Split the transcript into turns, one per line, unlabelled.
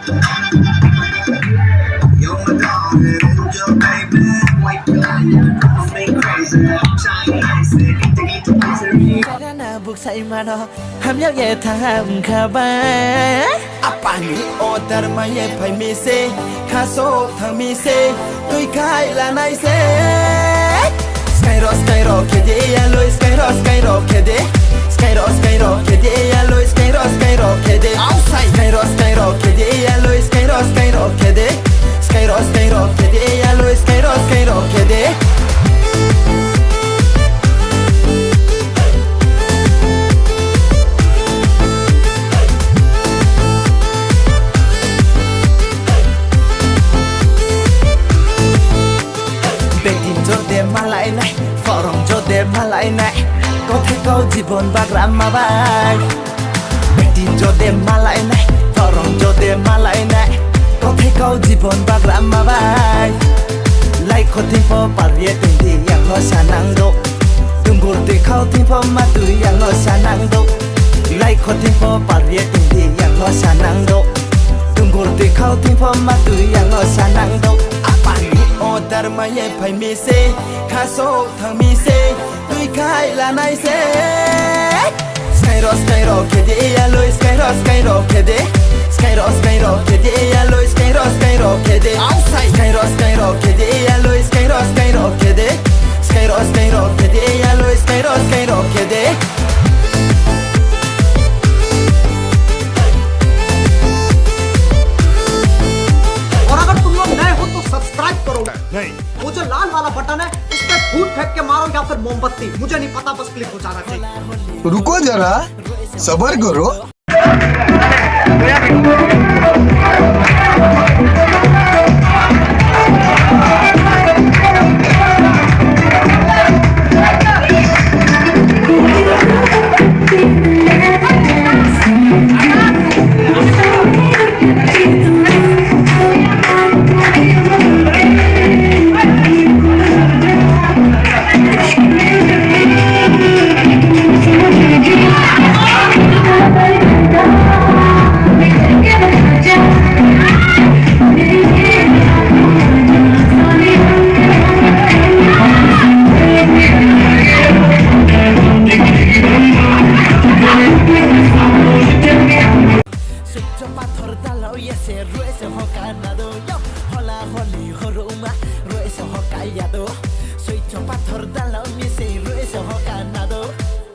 You're my darling, angel baby. White line, drives me crazy. Shine nice, take it to mystery.
Karena buksai mano ham yak ye tham khabar apani order ma ye phai mi se khaso thang mi se tui khai la nai se skyro kede ya lo skyro kede skyro kede ya lo skyro kede outside skyro kede ya lo skyro kede skyro kede ya lo skyro kede malai nai forong jode malai nai có thể câu জীবন বাগরাম মাবাই বেটি jode malai nai forong jode malai nai có thể câu জীবন বাগরাম মাবাই lai ko tin po parie tin di yang lo sanang do tunggur ti khau tin po ma tu yang lo sanang do lai ko tin po parie tin di yang lo sanang do tunggur ti khau tin po ma tu yang lo sanang do order ma ye phai mi se khaso thang mi se tui khai la nai se skyro kede ya lo skyro kede skyro kede ya lo skyro kede outside skyro kede ya lo skyro kede skyro kede ya lo skyro kede
और अगर तुम लोग नए हो तो subscribe करो
नहीं
वो जो लाल वाला बटन है इस पे फूट फेंक के मारो या फिर मोमबत्ती मुझे नहीं पता बस क्लिक हो जाना चाहिए
रुको जरा सबर करो